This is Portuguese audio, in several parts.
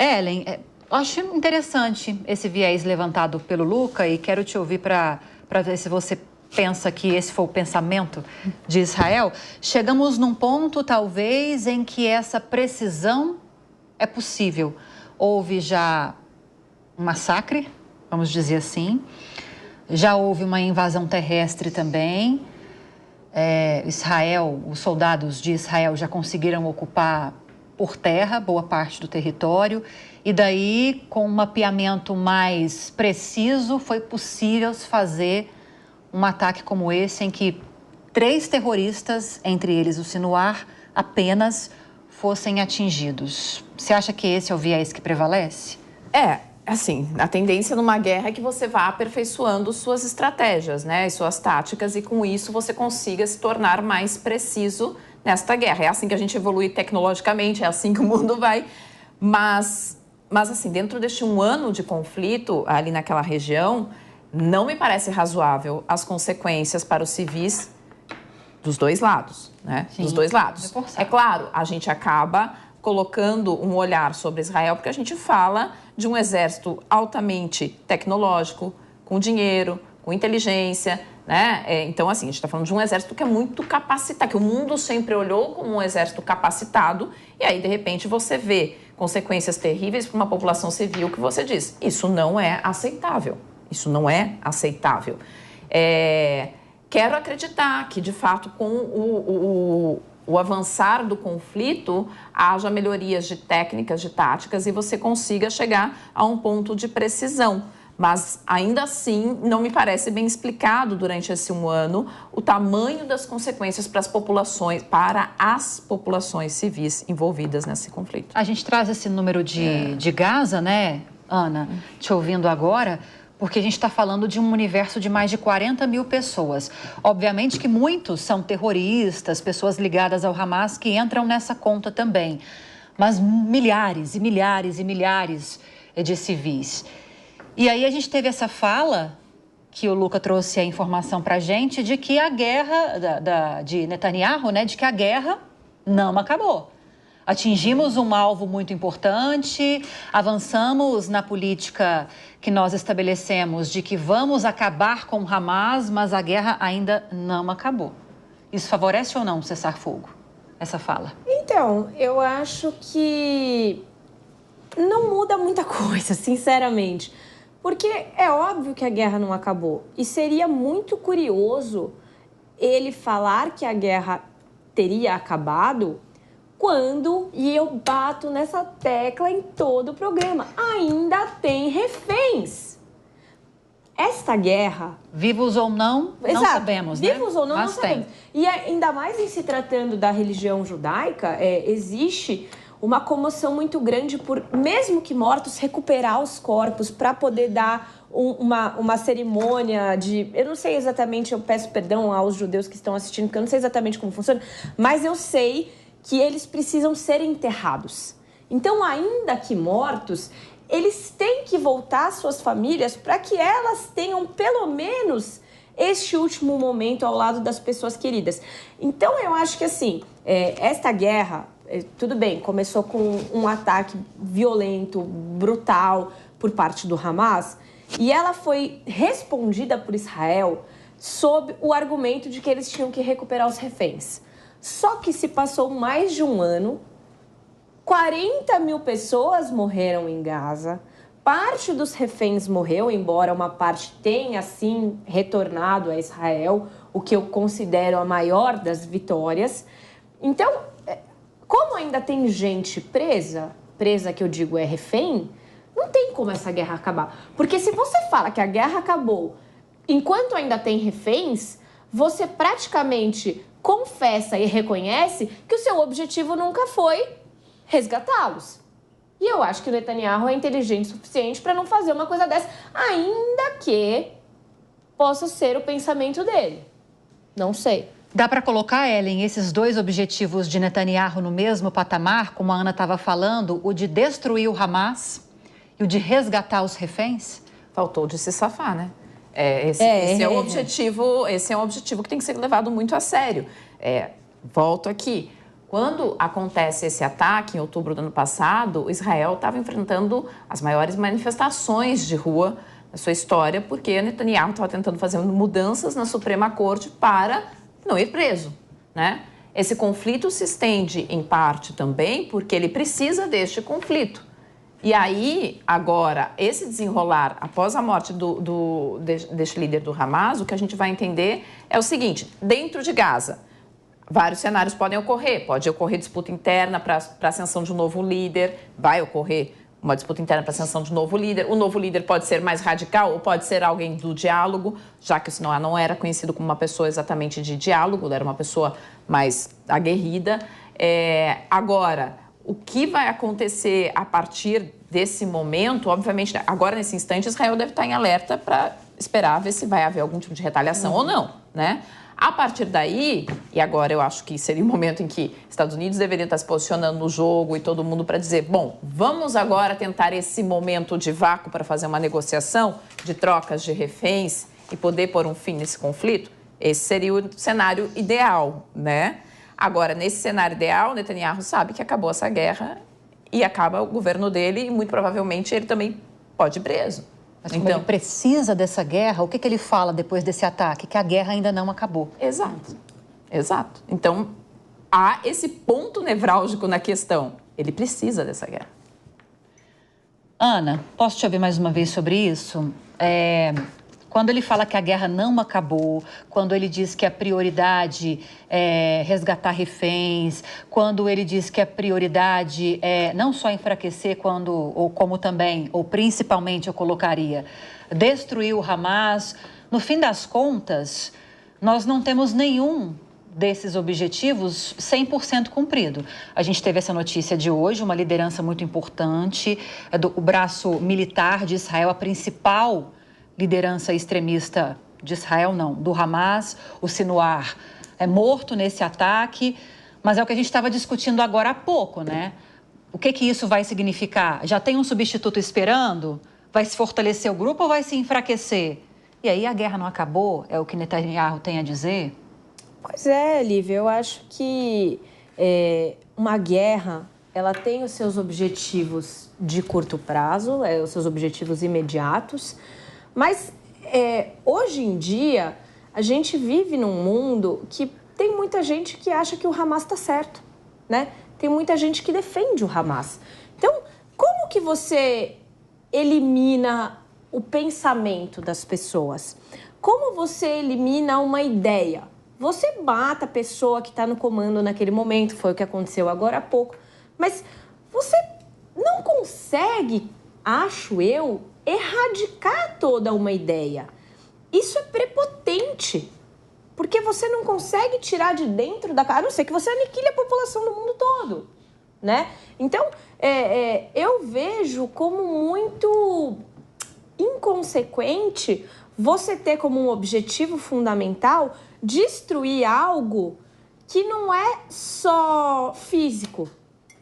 Ellen, acho interessante esse viés levantado pelo Luca e quero te ouvir para ver se você pensa que esse foi o pensamento de Israel. Chegamos num ponto, talvez, em que essa precisão é possível. Houve já um massacre, vamos dizer assim, já houve uma invasão terrestre também. Os soldados de Israel já conseguiram ocupar por terra boa parte do território e daí, com um mapeamento mais preciso, foi possível fazer um ataque como esse em que 3 terroristas, entre eles o Sinuar, apenas fossem atingidos. Você acha que esse é o viés que prevalece? Assim, a tendência numa guerra é que você vá aperfeiçoando suas estratégias, né, e suas táticas, e com isso você consiga se tornar mais preciso nesta guerra. É assim que a gente evolui tecnologicamente, é assim que o mundo vai. Mas assim, dentro deste 1 ano de conflito ali naquela região, não me parece razoável as consequências para os civis dos 2 lados, né? Sim, dos 2 lados. reforçar. É claro, a gente acaba colocando um olhar sobre Israel porque a gente fala de um exército altamente tecnológico, com dinheiro, com inteligência, né? Então, assim, a gente está falando de um exército que é muito capacitado, que o mundo sempre olhou como um exército capacitado, e aí, de repente, você vê consequências terríveis para uma população civil que você diz, isso não é aceitável. Isso não é aceitável. Quero acreditar que, de fato, com o avançar do conflito, haja melhorias de técnicas, de táticas e você consiga chegar a um ponto de precisão. Mas, ainda assim, não me parece bem explicado durante esse 1 ano o tamanho das consequências para as populações civis envolvidas nesse conflito. A gente traz esse número de Gaza, né, Ana, te ouvindo agora, porque a gente está falando de um universo de mais de 40 mil pessoas. Obviamente que muitos são terroristas, pessoas ligadas ao Hamas que entram nessa conta também. Mas milhares e milhares e milhares de civis. E aí a gente teve essa fala, que o Luca trouxe a informação para a gente, de que a guerra de Netanyahu, né, de que a guerra não acabou. Atingimos um alvo muito importante, avançamos na política que nós estabelecemos de que vamos acabar com o Hamas, mas a guerra ainda não acabou. Isso favorece ou não o cessar-fogo, essa fala? Então, eu acho que não muda muita coisa, sinceramente. Porque é óbvio que a guerra não acabou. E seria muito curioso ele falar que a guerra teria acabado quando, e eu bato nessa tecla em todo o programa, ainda tem reféns. Esta guerra... Vivos ou não, não sabemos, né? Vivos ou não, mas não sabemos. E ainda mais em se tratando da religião judaica, existe uma comoção muito grande por, mesmo que mortos, recuperar os corpos para poder dar uma cerimônia de... Eu não sei exatamente, eu peço perdão aos judeus que estão assistindo, porque eu não sei exatamente como funciona, mas eu sei que eles precisam ser enterrados. Então, ainda que mortos, eles têm que voltar às suas famílias para que elas tenham, pelo menos, este último momento ao lado das pessoas queridas. Então, eu acho que, assim, esta guerra, tudo bem, começou com um ataque violento, brutal, por parte do Hamas, e ela foi respondida por Israel sob o argumento de que eles tinham que recuperar os reféns. Só que se passou mais de 1 ano, 40 mil pessoas morreram em Gaza, parte dos reféns morreu, embora uma parte tenha, sim, retornado a Israel, o que eu considero a maior das vitórias. Então, como ainda tem gente presa que eu digo é refém, não tem como essa guerra acabar. Porque se você fala que a guerra acabou enquanto ainda tem reféns, você praticamente confessa e reconhece que o seu objetivo nunca foi resgatá-los. E eu acho que o Netanyahu é inteligente o suficiente para não fazer uma coisa dessa, ainda que possa ser o pensamento dele. Não sei. Dá para colocar, Ellen, esses 2 objetivos de Netanyahu no mesmo patamar, como a Ana estava falando, o de destruir o Hamas e o de resgatar os reféns? Faltou de se safar, né? Esse é um objetivo que tem que ser levado muito a sério. Volto aqui. Quando acontece esse ataque, em outubro do ano passado, Israel estava enfrentando as maiores manifestações de rua da sua história, porque Netanyahu estava tentando fazer mudanças na Suprema Corte para não ir preso, né? Esse conflito se estende, em parte, também porque ele precisa deste conflito. E aí, agora, esse desenrolar, após a morte deste líder do Hamas, o que a gente vai entender é o seguinte: dentro de Gaza, vários cenários podem ocorrer. Pode ocorrer disputa interna para a ascensão de um novo líder, vai ocorrer uma disputa interna para a ascensão de um novo líder. O novo líder pode ser mais radical ou pode ser alguém do diálogo, já que o Sinwar não era conhecido como uma pessoa exatamente de diálogo, ele era uma pessoa mais aguerrida. Agora, o que vai acontecer a partir desse momento, obviamente, agora nesse instante, Israel deve estar em alerta para esperar ver se vai haver algum tipo de retaliação ou não, né? A partir daí, e agora eu acho que seria o momento em que Estados Unidos deveria estar se posicionando no jogo e todo mundo para dizer, bom, vamos agora tentar esse momento de vácuo para fazer uma negociação de trocas de reféns e poder pôr um fim nesse conflito. Esse seria o cenário ideal, né? Agora, nesse cenário ideal, Netanyahu sabe que acabou essa guerra e acaba o governo dele e muito provavelmente ele também pode ir preso. Mas como ele precisa dessa guerra, o que ele fala depois desse ataque? Que a guerra ainda não acabou. Exato, exato. Então, há esse ponto nevrálgico na questão. Ele precisa dessa guerra. Ana, posso te ouvir mais uma vez sobre isso? Quando ele fala que a guerra não acabou, quando ele diz que a prioridade é resgatar reféns, quando ele diz que a prioridade é não só enfraquecer, como também, ou principalmente eu colocaria, destruir o Hamas, no fim das contas, nós não temos nenhum desses objetivos 100% cumprido. A gente teve essa notícia de hoje, uma liderança muito importante, o braço militar de Israel, a principal liderança extremista de Israel, não, do Hamas, o Sinwar é morto nesse ataque, mas é o que a gente estava discutindo agora há pouco, né? O que isso vai significar? Já tem um substituto esperando? Vai se fortalecer o grupo ou vai se enfraquecer? E aí a guerra não acabou? É o que Netanyahu tem a dizer? Pois é, Lívia, eu acho que uma guerra, ela tem os seus objetivos de curto prazo, os seus objetivos imediatos, mas hoje em dia a gente vive num mundo que tem muita gente que acha que o Hamas está certo, né? Tem muita gente que defende o Hamas. Então, como que você elimina o pensamento das pessoas? Como você elimina uma ideia? Você mata a pessoa que está no comando naquele momento, foi o que aconteceu agora há pouco, mas você não consegue, acho eu, erradicar toda uma ideia. Isso é prepotente, porque você não consegue tirar de dentro da casa, a não ser que você aniquile a população do mundo todo, né? Então, eu vejo como muito inconsequente você ter como um objetivo fundamental destruir algo que não é só físico,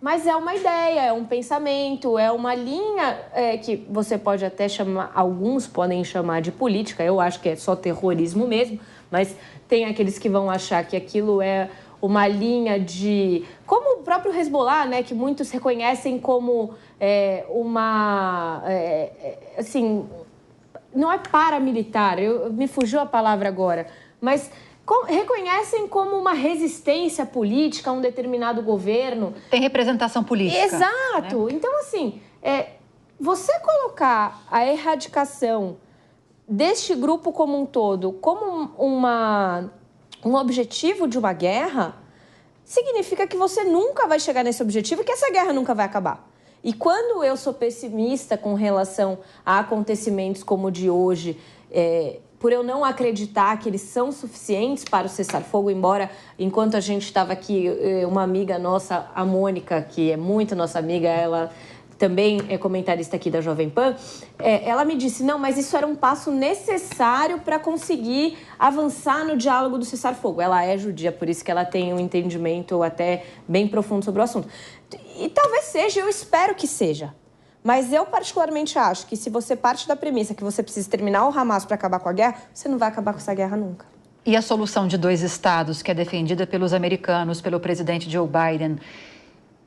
mas é uma ideia, é um pensamento, é uma linha que você pode até chamar, alguns podem chamar de política, eu acho que é só terrorismo mesmo, mas tem aqueles que vão achar que aquilo é uma linha de... Como o próprio Hezbollah, né, que muitos reconhecem como assim, não é paramilitar, me fugiu a palavra agora, mas... reconhecem como uma resistência política a um determinado governo. Tem representação política. Exato. Né? Então, assim, você colocar a erradicação deste grupo como um todo como um objetivo de uma guerra, significa que você nunca vai chegar nesse objetivo e que essa guerra nunca vai acabar. E quando eu sou pessimista com relação a acontecimentos como o de hoje, por eu não acreditar que eles são suficientes para o cessar-fogo, embora, enquanto a gente estava aqui, uma amiga nossa, a Mônica, que é muito nossa amiga, ela também é comentarista aqui da Jovem Pan, ela me disse, não, mas isso era um passo necessário para conseguir avançar no diálogo do cessar-fogo. Ela é judia, por isso que ela tem um entendimento até bem profundo sobre o assunto. E talvez seja, eu espero que seja. Mas eu particularmente acho que se você parte da premissa que você precisa terminar o Hamas para acabar com a guerra, você não vai acabar com essa guerra nunca. E a solução de 2 estados, que é defendida pelos americanos, pelo presidente Joe Biden,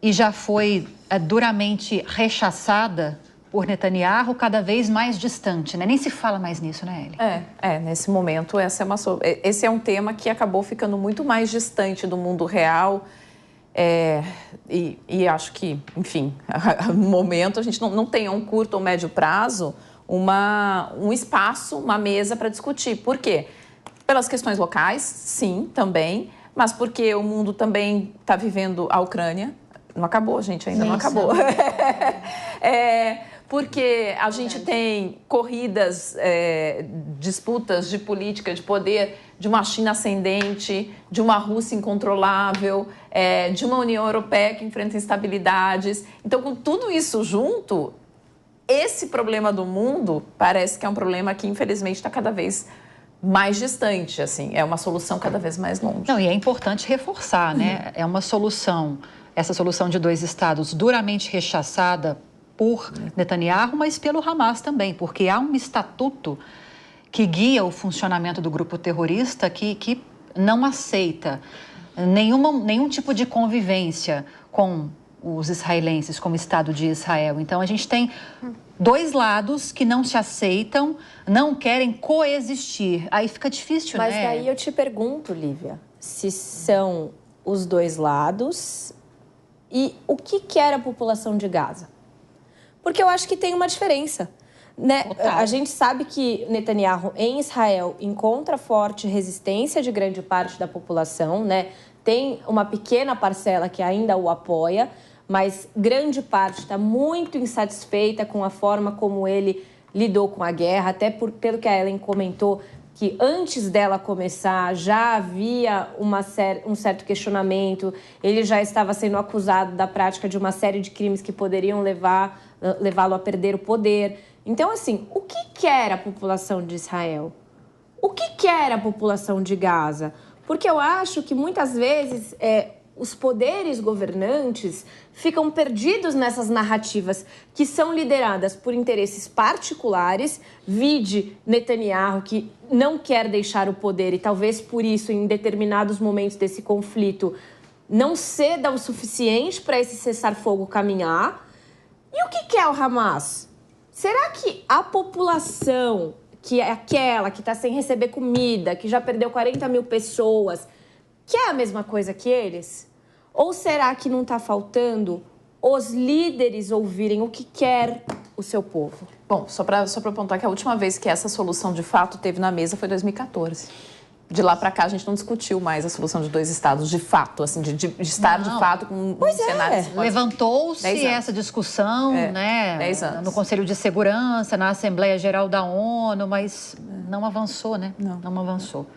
e já foi duramente rechaçada por Netanyahu, cada vez mais distante, né? Nem se fala mais nisso, né, Eli? Nesse momento, esse é um tema que acabou ficando muito mais distante do mundo real. E acho que, enfim, no momento a gente não tem a um curto ou médio prazo um espaço, uma mesa para discutir. Por quê? Pelas questões locais, sim, também, mas porque o mundo também está vivendo a Ucrânia. Não acabou, gente, ainda não acabou. Porque a gente tem corridas, disputas de política, de poder, de uma China ascendente, de uma Rússia incontrolável, de uma União Europeia que enfrenta instabilidades. Então, com tudo isso junto, esse problema do mundo parece que é um problema que, infelizmente, está cada vez mais distante, assim, é uma solução cada vez mais longe. Não, e é importante reforçar, né? É uma solução, essa solução de 2 estados duramente rechaçada por Netanyahu, mas pelo Hamas também, porque há um estatuto que guia o funcionamento do grupo terrorista que não aceita nenhum tipo de convivência com os israelenses, como Estado de Israel. Então, a gente tem 2 lados que não se aceitam, não querem coexistir. Aí fica difícil, Mas né? daí eu te pergunto, Lívia, se são os 2 lados e o que quer a população de Gaza? Porque eu acho que tem uma diferença, né? A gente sabe que Netanyahu em Israel encontra forte resistência de grande parte da população, né? Tem uma pequena parcela que ainda o apoia, mas grande parte está muito insatisfeita com a forma como ele lidou com a guerra, até pelo que a Ellen comentou, que antes dela começar já havia um certo questionamento, ele já estava sendo acusado da prática de uma série de crimes que poderiam levá-lo a perder o poder. Então, assim, o que quer a população de Israel? O que quer a população de Gaza? Porque eu acho que muitas vezes os poderes governantes ficam perdidos nessas narrativas que são lideradas por interesses particulares, vide Netanyahu, que não quer deixar o poder e talvez por isso, em determinados momentos desse conflito, não ceda o suficiente para esse cessar-fogo caminhar. E o que é o Hamas? Será que a população, que é aquela que está sem receber comida, que já perdeu 40 mil pessoas, quer a mesma coisa que eles? Ou será que não está faltando os líderes ouvirem o que quer o seu povo? Bom, só para apontar que a última vez que essa solução de fato teve na mesa foi em 2014. De lá para cá a gente não discutiu mais a solução de 2 estados de fato, assim, de estar de fato com um cenário. Levantou-se essa discussão, né? 10 anos. No Conselho de Segurança, na Assembleia Geral da ONU, mas não avançou, né? Não avançou.